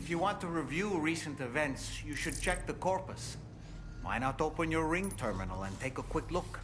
If you want to review recent events, you should check the corpus. Why not open your ring terminal and take a quick look?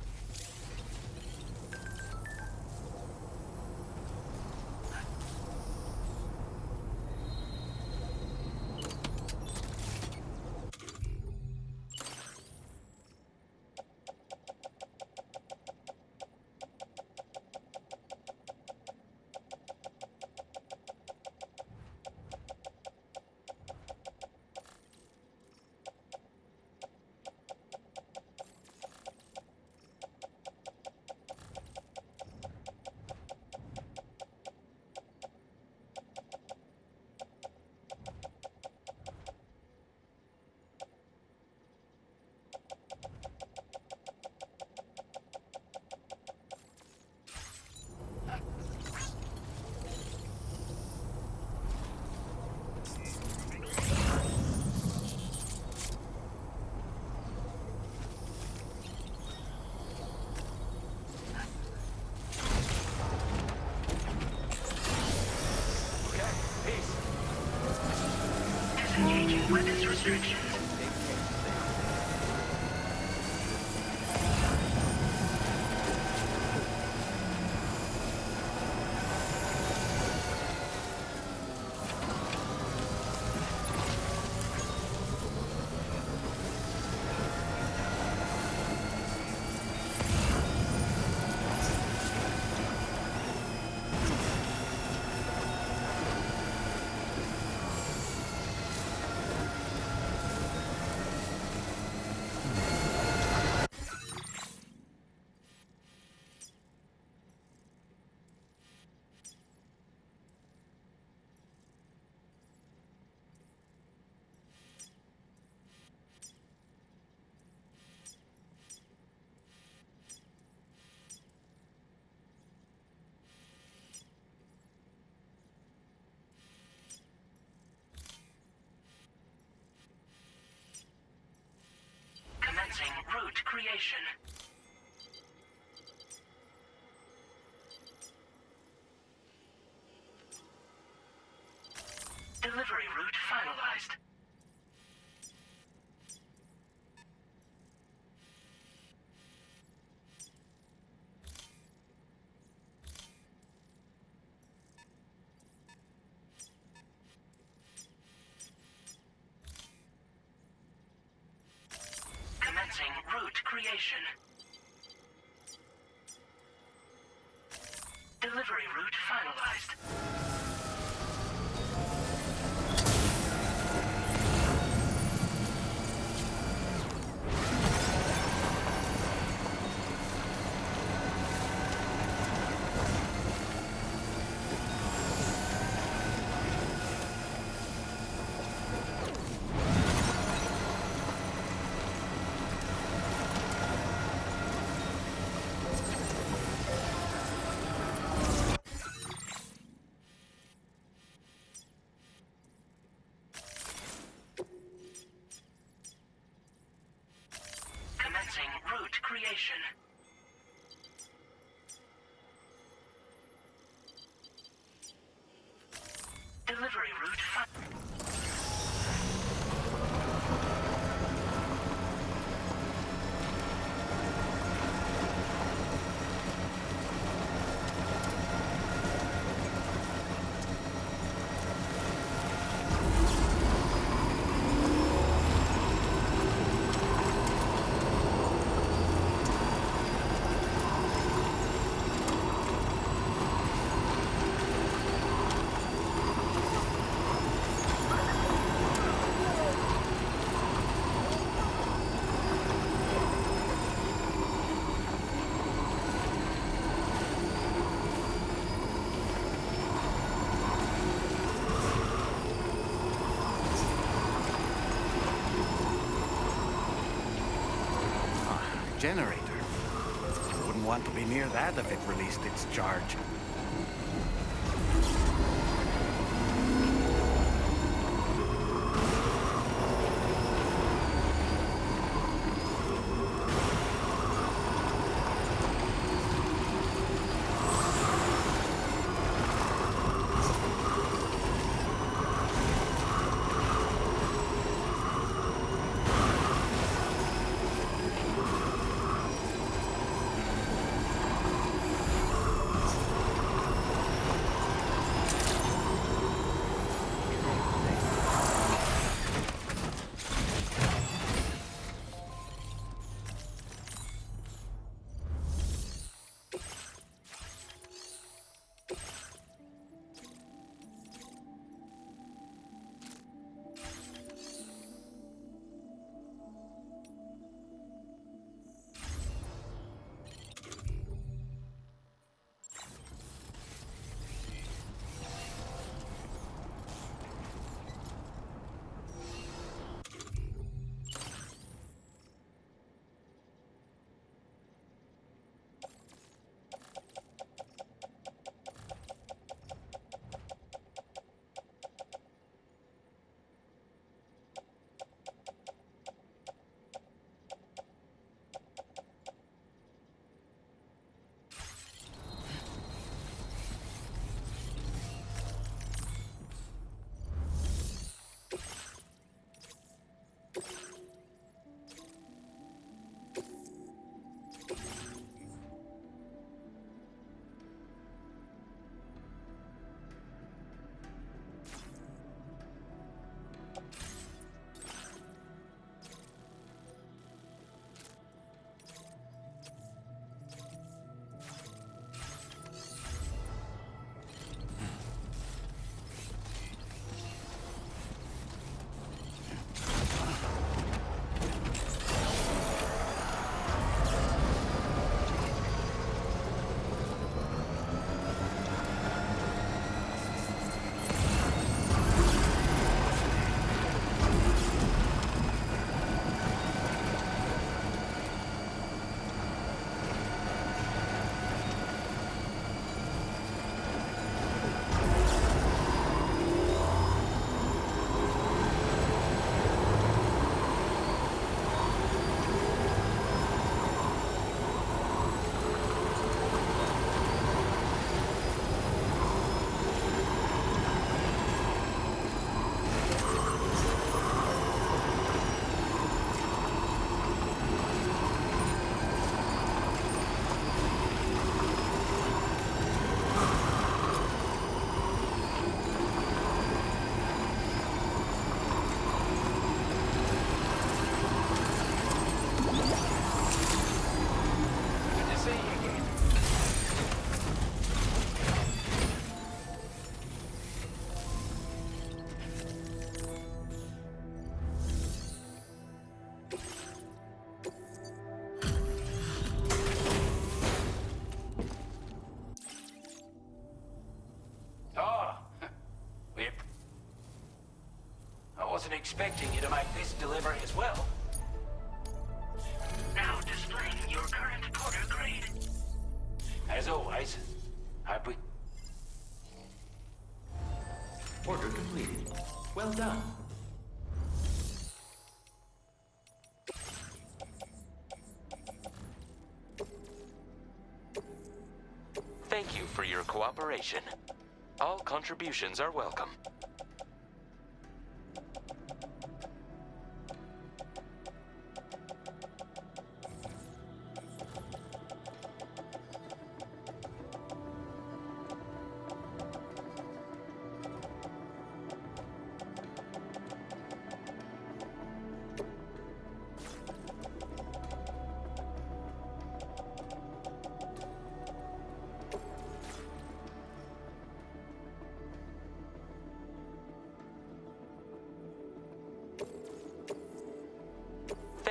Weapons restrictions. Commencing route creation. Delivery route finalized. Commencing route creation. Delivery route finalized. Commencing route creation. Delivery route Generator. Wouldn't want to be near that if it released its charge. wasn't expecting you to make this delivery as well. Now displaying your current porter grade. As always, happy. Order completed. Well done. Thank you for your cooperation. All contributions are welcome.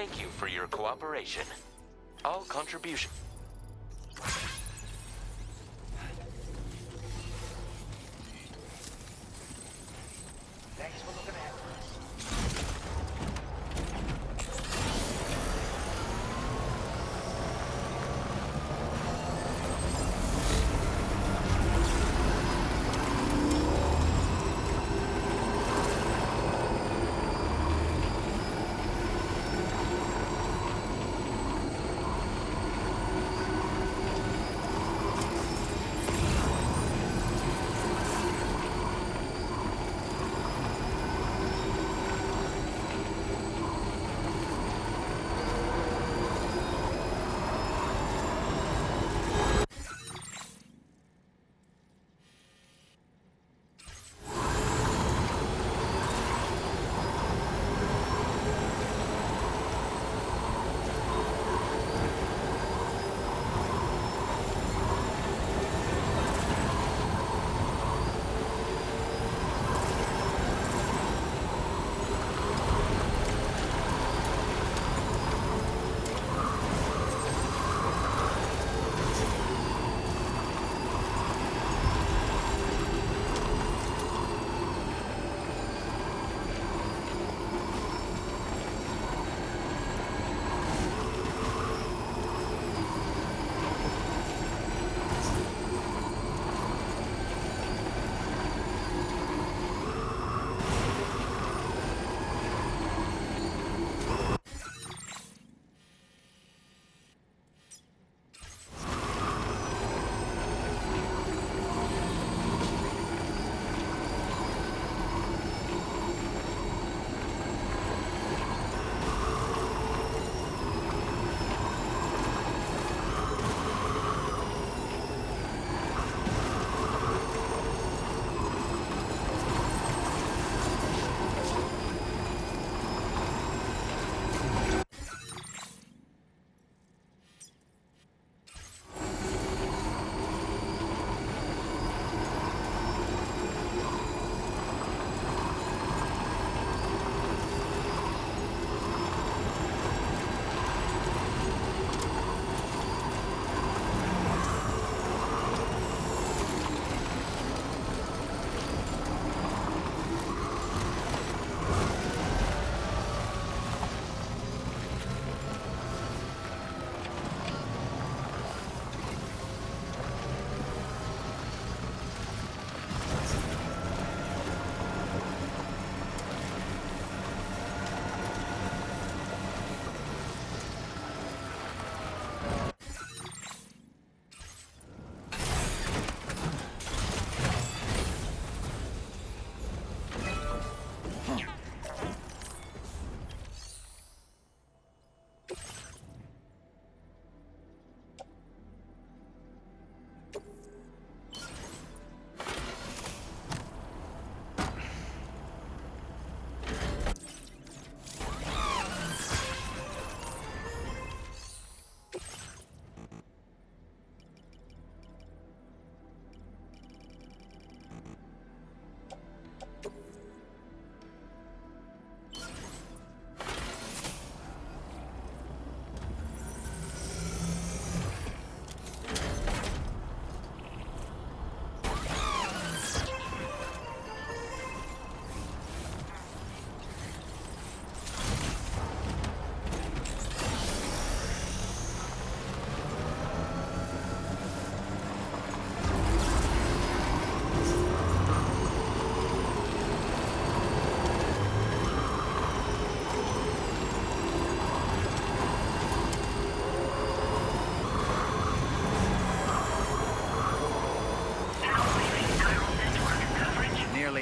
Thank you for your cooperation. All contributions. Thanks for looking after us.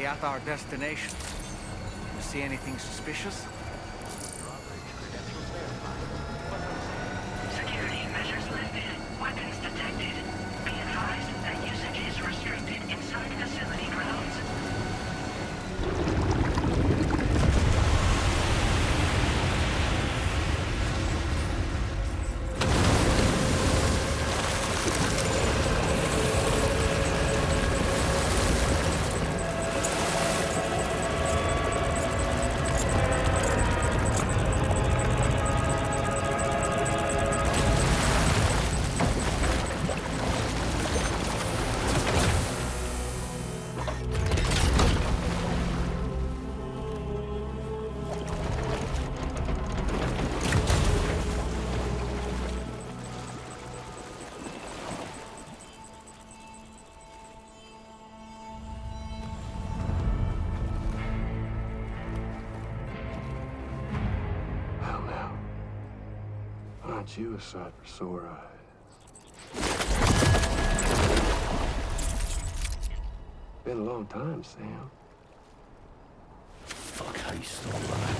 at our destination. You see anything suspicious? Drawbridge credentials verified. Security measures lifted. Weapons detected. Be advised that usage is restricted inside facility grounds. Hell now. Aren't you a sight for sore eyes? Been a long time, Sam. Fuck, how you still alive?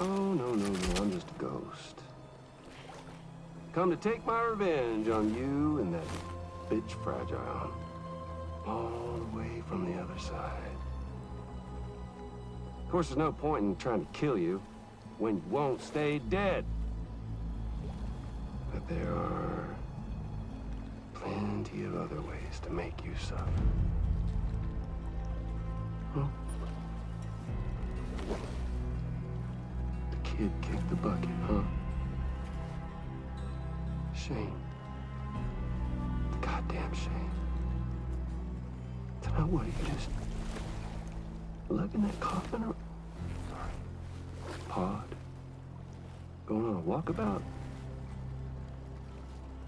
Oh, no, I'm just a ghost. Come to take my revenge on you and that bitch Fragile. All the way from the other side. Of course, there's no point in trying to kill you when you won't stay dead. But there are plenty of other ways to make you suffer. Huh? The kid kicked the bucket, huh? Shame. Goddamn shame. So now what, you just lugging that coffin or pod? Going on a walkabout?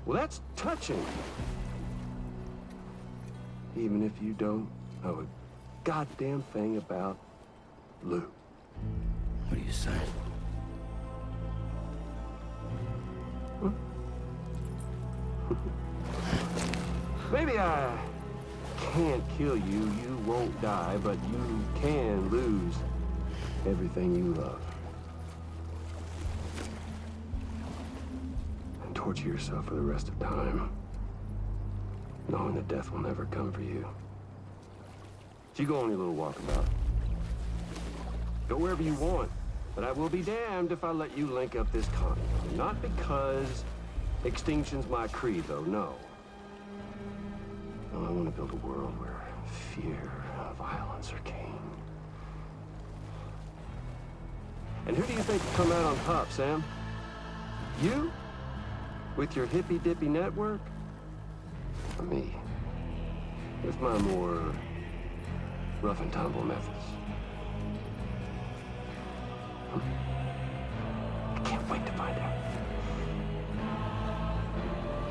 Well, that's touching. Even if you don't know a goddamn thing about Lou. What are you saying? Maybe I can't kill you, you won't die, but you can lose everything you love. And torture yourself for the rest of time, knowing that death will never come for you. So you go on your little walkabout. Go wherever you want, but I will be damned if I let you link up this continent. Not because extinction's my creed, though, no. No, I want to build a world where fear and violence are king. And who do you think will come out on top, Sam? You? With your hippy-dippy network? Or me? With my more rough and tumble methods? I can't wait to find out.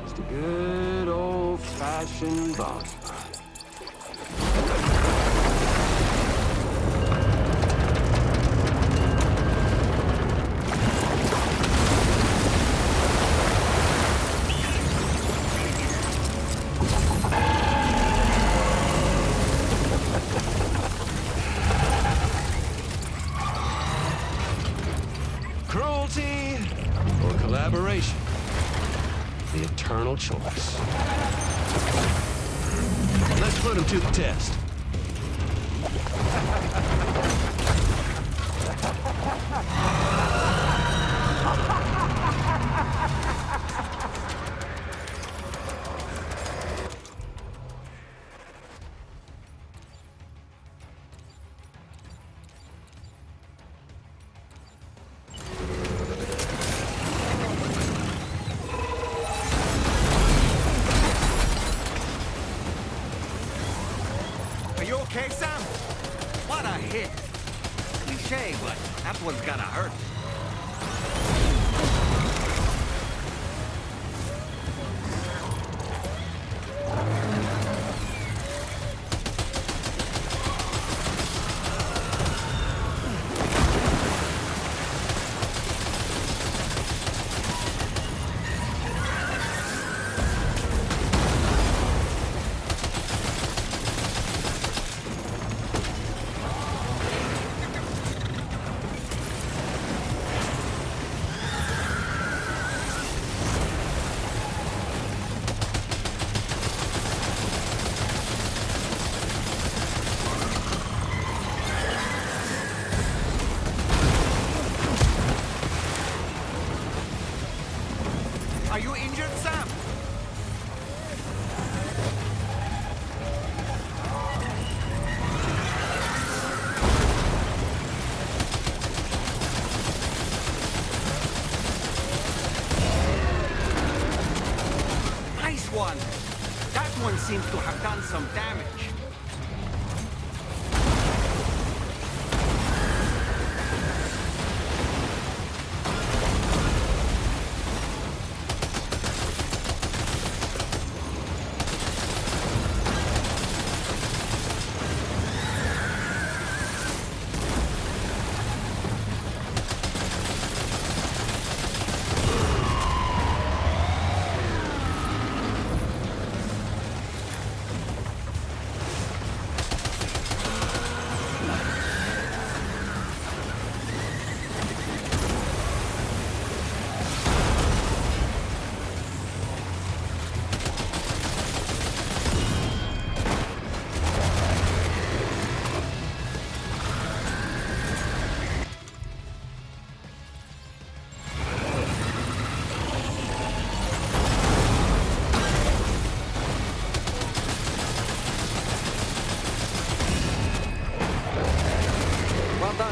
Just a good old-fashioned boss fight. Cruelty or collaboration? The eternal choice. Let's put him to the test. Are you okay, Sam? What a hit. Cliche, but that one's gotta hurt. seems to have done some damage.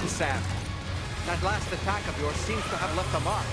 Sam. That last attack of yours seems to have left a mark.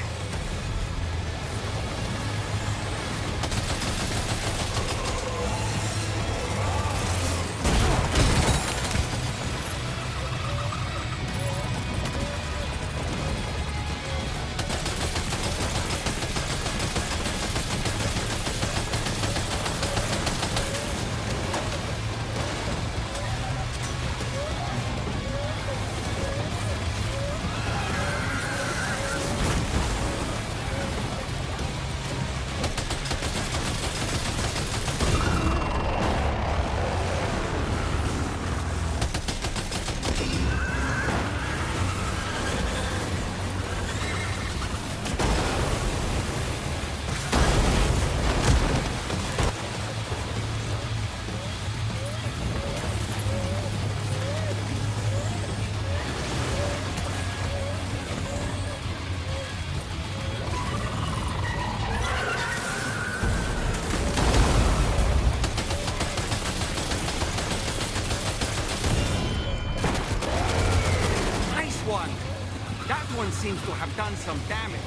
Seems to have done some damage.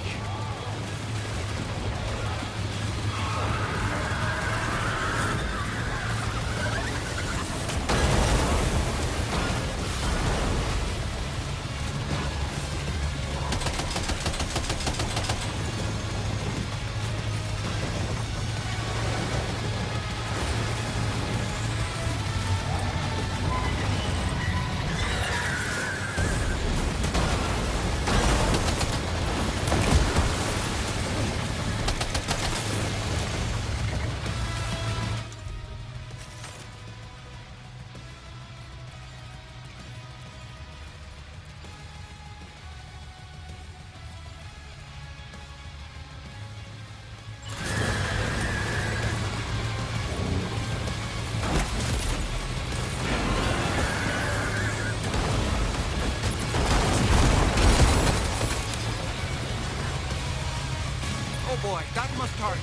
Boy, that must hurt.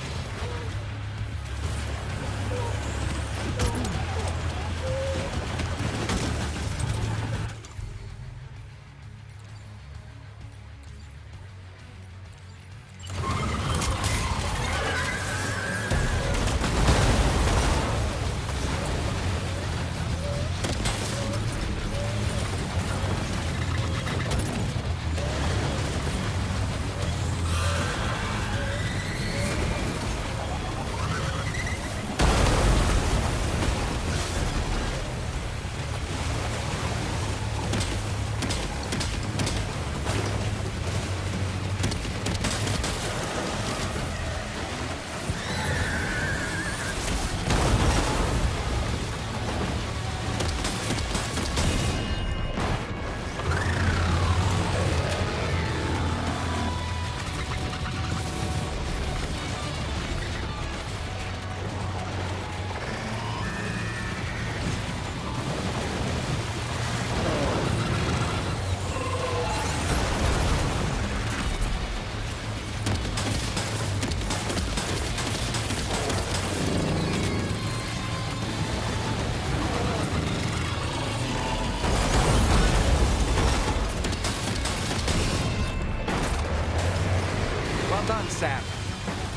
Sam.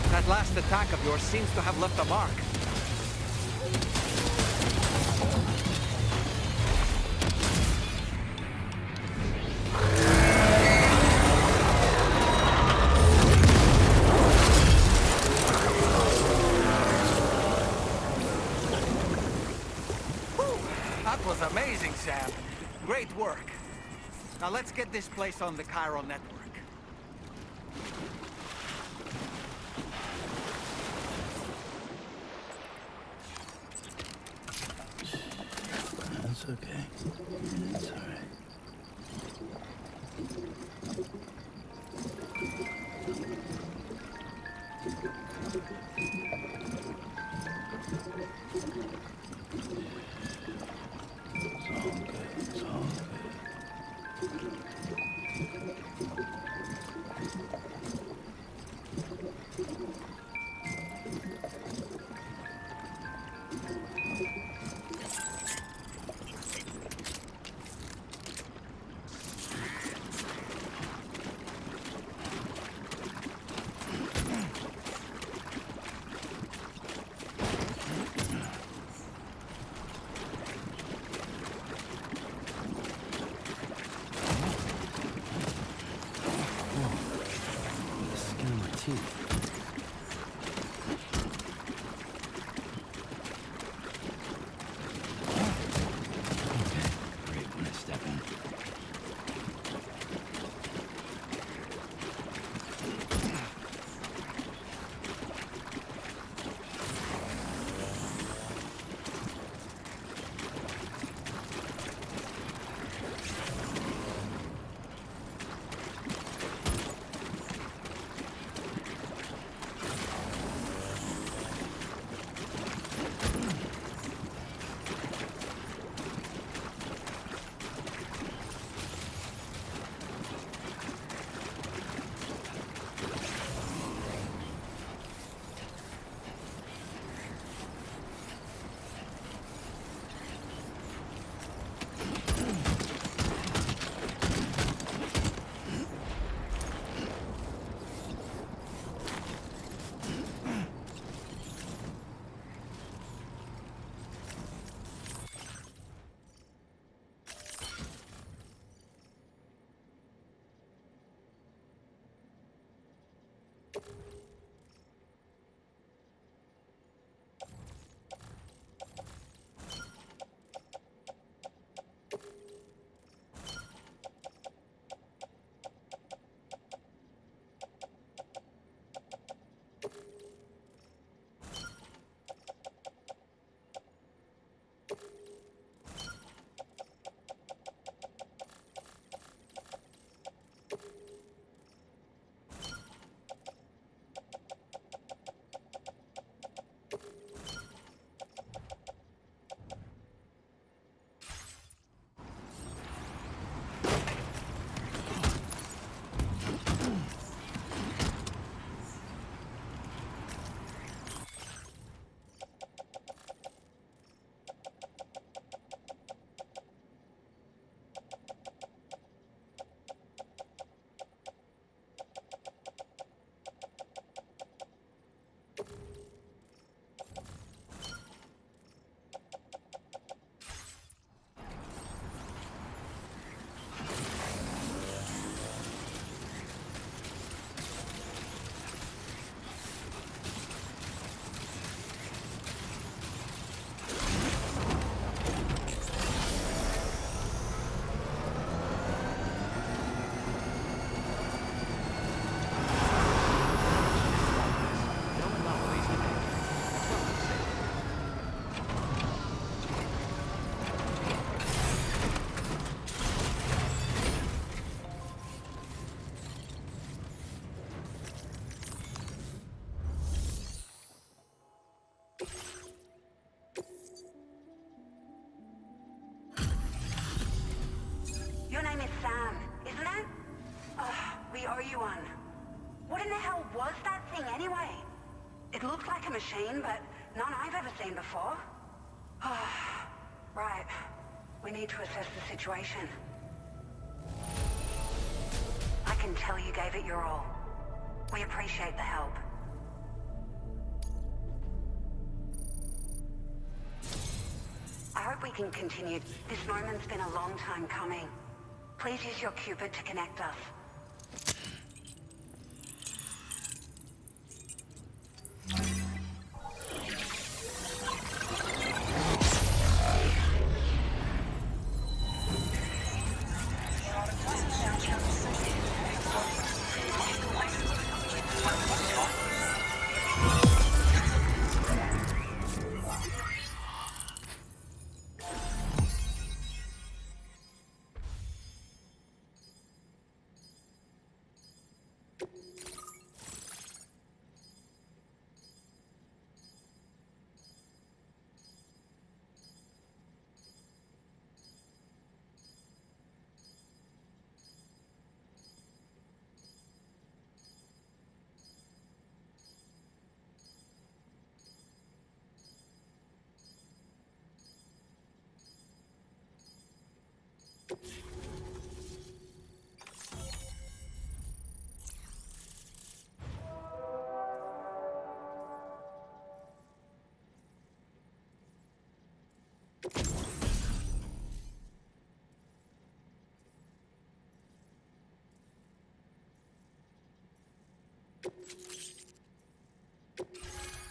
That last attack of yours seems to have left a mark. Sam. Great work. Now let's get this place on the Chiral network. That's okay. It's all right. It's all good. The skin of my teeth. Okay, great when I step in. Your name is Sam, isn't it? We owe you one. What in the hell was that thing anyway? It looked like a machine, but none I've ever seen before. Right. We need to assess the situation. I can tell you gave it your all. We appreciate the help. I hope we can continue. This moment's been a long time coming. Please use your Cupid to connect us.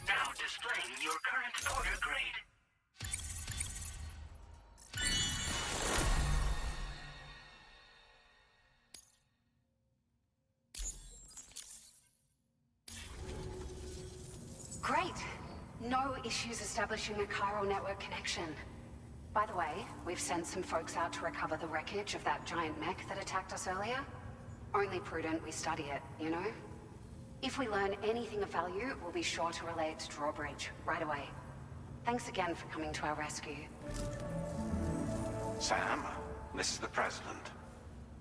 Now displaying your current order grade. Great. No issues establishing a chiral network connection. By the way, we've sent some folks out to recover the wreckage of that giant mech that attacked us earlier. Only prudent we study it, you know? If we learn anything of value, we'll be sure to relay it to Drawbridge right away. Thanks again for coming to our rescue. Sam, this is the President.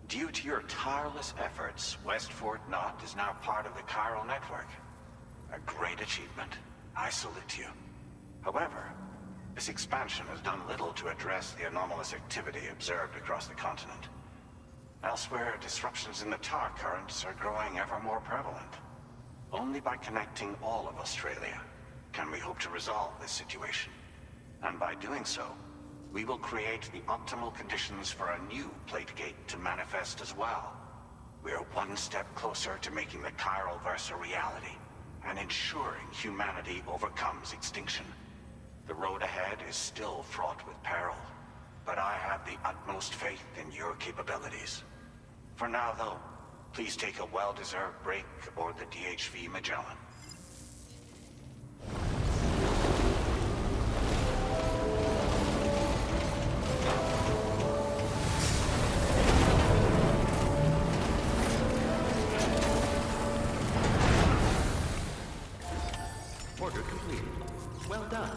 Due to your tireless efforts, West Fort Knot is now part of the chiral network. A great achievement. I salute you. However, this expansion has done little to address the anomalous activity observed across the continent. Elsewhere, disruptions in the tar currents are growing ever more prevalent. Only by connecting all of Australia can we hope to resolve this situation. And by doing so, we will create the optimal conditions for a new Plategate to manifest as well. We are one step closer to making the chiral verse a reality, and ensuring humanity overcomes extinction. The road ahead is still fraught with peril, but I have the utmost faith in your capabilities. For now, though, please take a well-deserved break aboard the DHV Magellan. Order completed. Well done.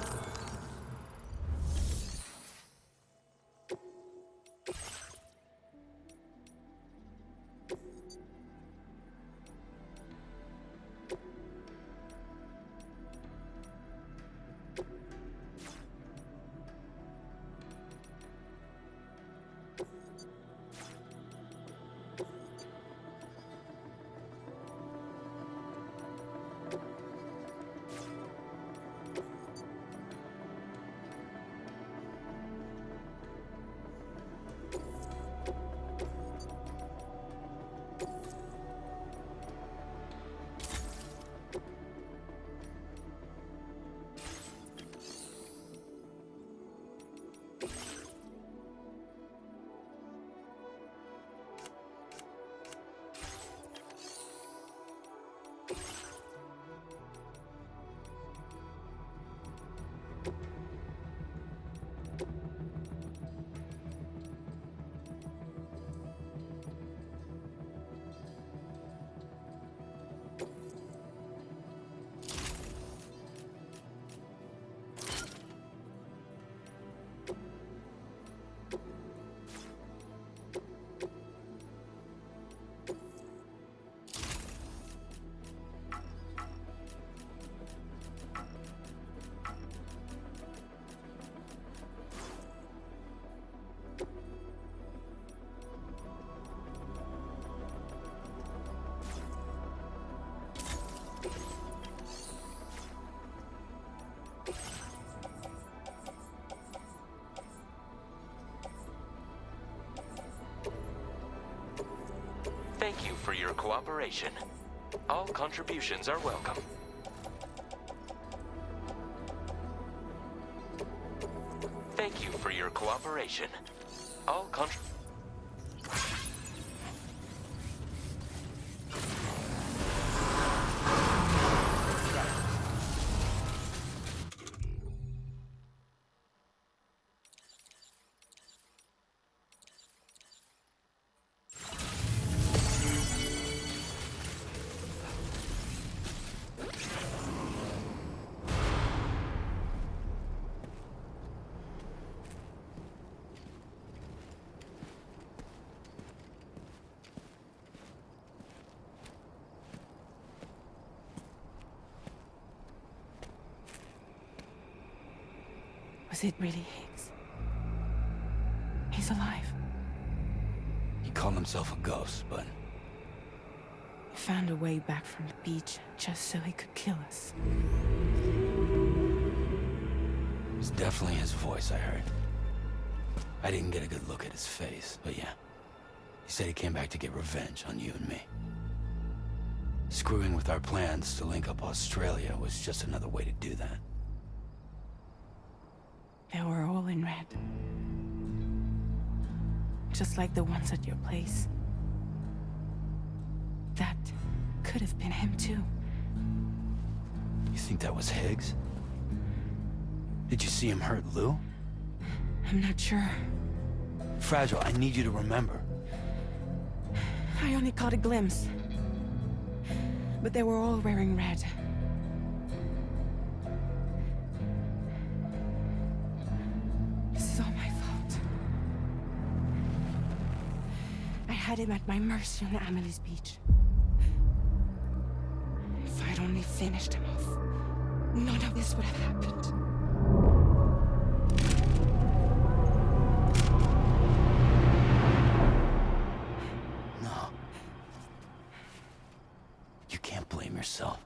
Thank you for your cooperation. All contributions are welcome. Thank you for your cooperation. All Was it really Higgs? He's alive. called himself a ghost, but... He found a way back from the beach just so he could kill us. It was definitely his voice I heard. I didn't get a good look at his face, but yeah. He said he came back to get revenge on you and me. Screwing with our plans to link up Australia was just another way to do that. They were all in red. Just like the ones at your place. That could have been him too. You think that was Higgs? Did you see him hurt Lou? I'm not sure. Fragile, I need you to remember. I only caught a glimpse. But they were all wearing red. This is all my fault. I had him at my mercy on Amelie's beach. If I'd only finished him off, none of this would have happened. No. You can't blame yourself.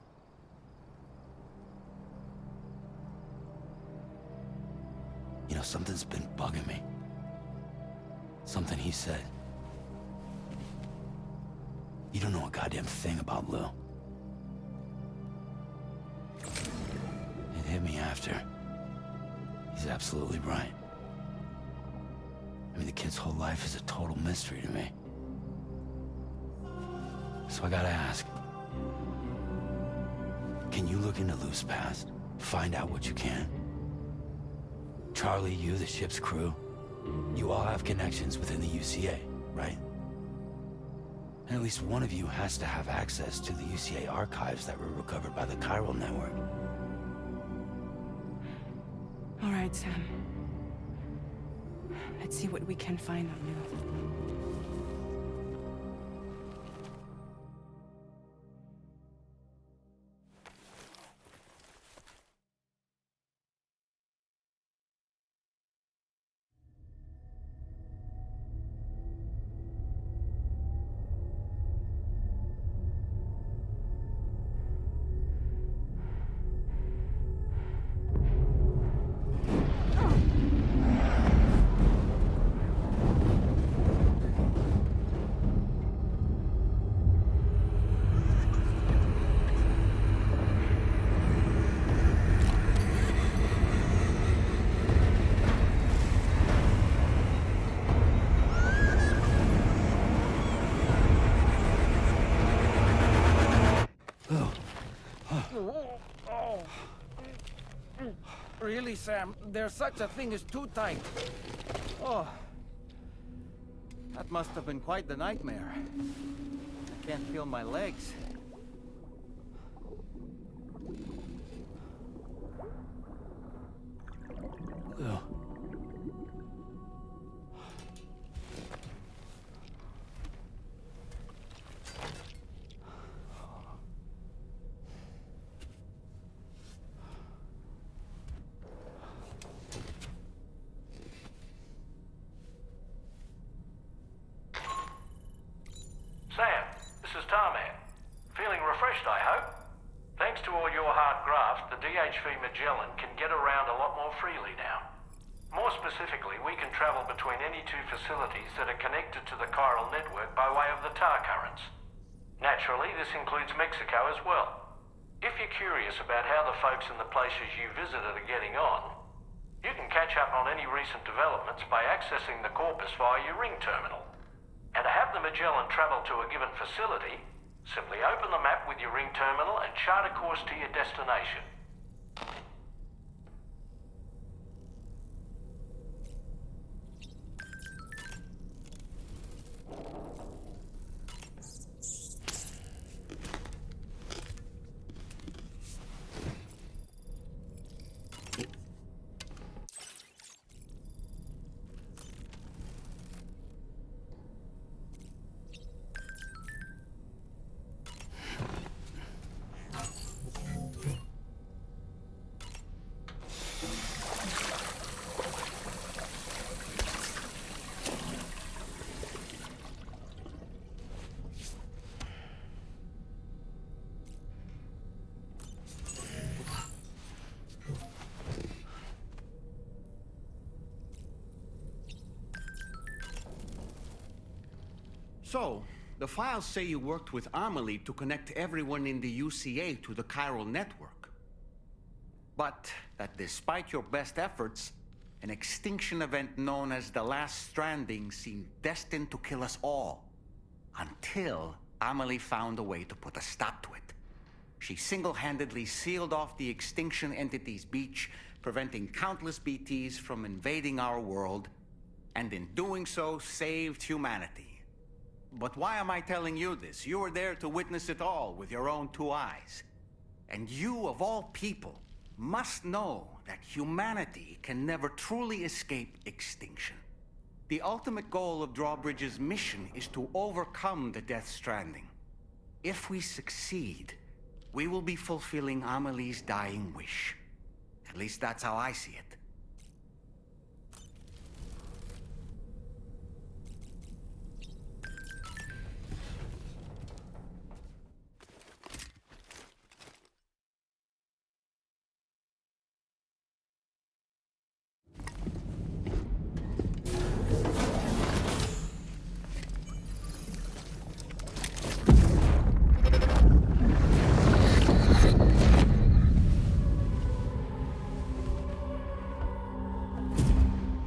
You know, something's been bugging me. Something he said. You don't know a goddamn thing about Lou. It hit me after. He's absolutely right. I mean, the kid's whole life is a total mystery to me. So I gotta ask. Can you look into Lou's past? Find out what you can? Charlie, you, the ship's crew, you all have connections within the UCA, right? And at least one of you has to have access to the UCA archives that were recovered by the chiral network. All right, Sam. Let's see what we can find on Lou. Really, Sam? There's such a thing as too tight. Oh. That must have been quite the nightmare. I can't feel my legs. Lou. Sam, this is Tarman. Feeling refreshed, I hope? Thanks to all your hard graft, the DHV Magellan can get around a lot more freely now. More specifically, we can travel between any two facilities that are connected to the chiral network by way of the tar currents. Naturally, this includes Mexico as well. If you're curious about how the folks in the places you visited are getting on, you can catch up on any recent developments by accessing the Corpus via your ring terminal. And to have the Magellan travel to a given facility, simply open the map with your ring terminal and chart a course to your destination. So, the files say you worked with Amelie to connect everyone in the UCA to the chiral network. But that despite your best efforts, an extinction event known as the Last Stranding seemed destined to kill us all. Until Amelie found a way to put a stop to it. She single-handedly sealed off the extinction entity's beach, preventing countless BTs from invading our world, and in doing so, saved humanity. But why am I telling you this? You were there to witness it all with your own 2 eyes. And you, of all people, must know that humanity can never truly escape extinction. The ultimate goal of Drawbridge's mission is to overcome the Death Stranding. If we succeed, we will be fulfilling Amelie's dying wish. At least that's how I see it.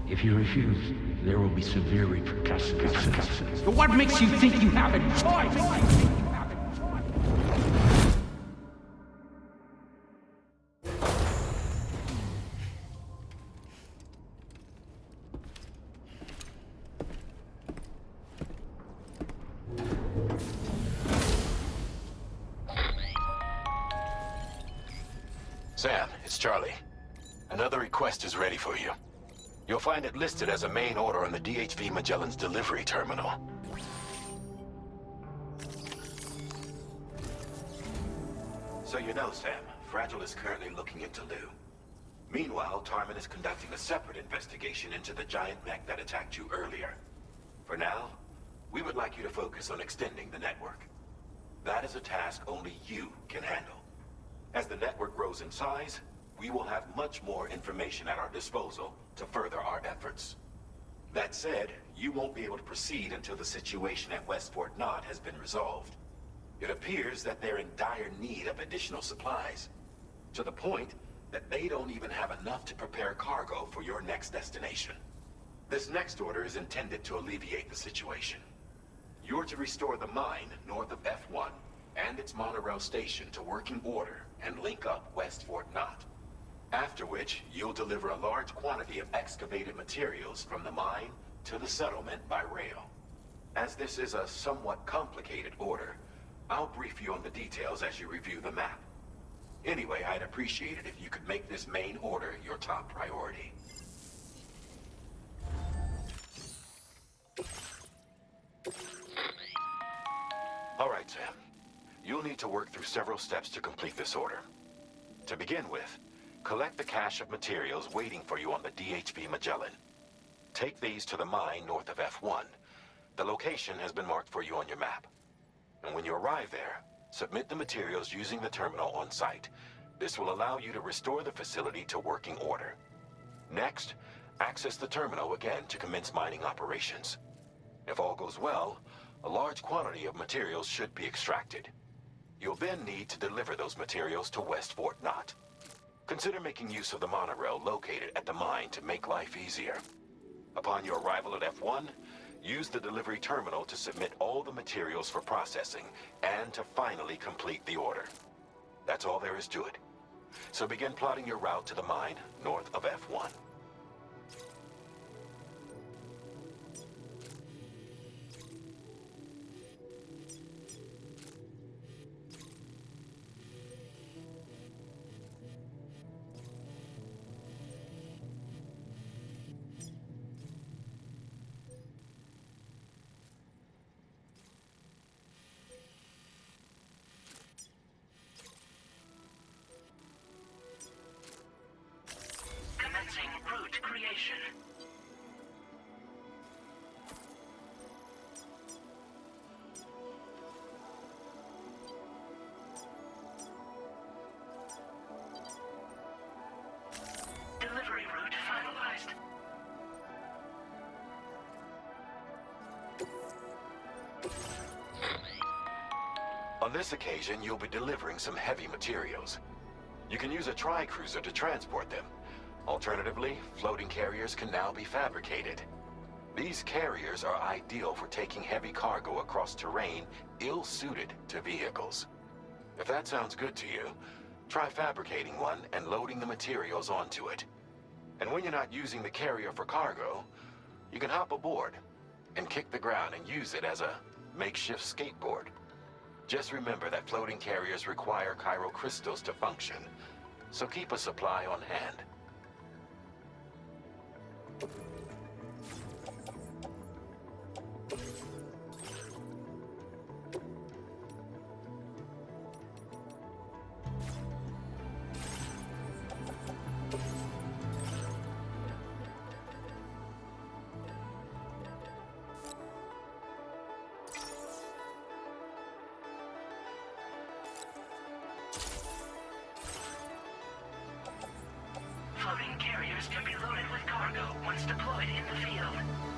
If you refuse, there will be severe repercussions. What makes you think you have a choice? Sam, it's Charlie. Another request is ready for you. You'll find it listed as a main order on the DHV Magellan's delivery terminal. So you know, Sam, Fragile is currently looking into Lou. Meanwhile, Tarman is conducting a separate investigation into the giant mech that attacked you earlier. For now, we would like you to focus on extending the network. That is a task only you can handle. As the network grows in size, we will have much more information at our disposal to further our efforts. That said, you won't be able to proceed until the situation at West Fort Knot has been resolved. It appears that they're in dire need of additional supplies, to the point that they don't even have enough to prepare cargo for your next destination. This next order is intended to alleviate the situation. You're to restore the mine north of F1 and its monorail station to working order and link up West Fort Knot. After which, you'll deliver a large quantity of excavated materials from the mine to the settlement by rail. As this is a somewhat complicated order, I'll brief you on the details as you review the map. Anyway, I'd appreciate it if you could make this main order your top priority. All right, Sam. You'll need to work through several steps to complete this order. To begin with, collect the cache of materials waiting for you on the DHV Magellan. Take these to the mine north of F1. The location has been marked for you on your map. And when you arrive there, submit the materials using the terminal on site. This will allow you to restore the facility to working order. Next, access the terminal again to commence mining operations. If all goes well, a large quantity of materials should be extracted. You'll then need to deliver those materials to West Fort Knot. Consider making use of the monorail located at the mine to make life easier. Upon your arrival at F1, use the delivery terminal to submit all the materials for processing and to finally complete the order. That's all there is to it. So begin plotting your route to the mine north of F1. Commencing this occasion, you'll be delivering some heavy materials. You can use a tri-cruiser to transport them. Alternatively, floating carriers can now be fabricated. These carriers are ideal for taking heavy cargo across terrain ill-suited to vehicles. If that sounds good to you, try fabricating one and loading the materials onto it. And when you're not using the carrier for cargo, you can hop aboard and kick the ground and use it as a makeshift skateboard. Just remember that floating carriers require chiral crystals to function, so keep a supply on hand. Floating carriers can be loaded with cargo once deployed in the field.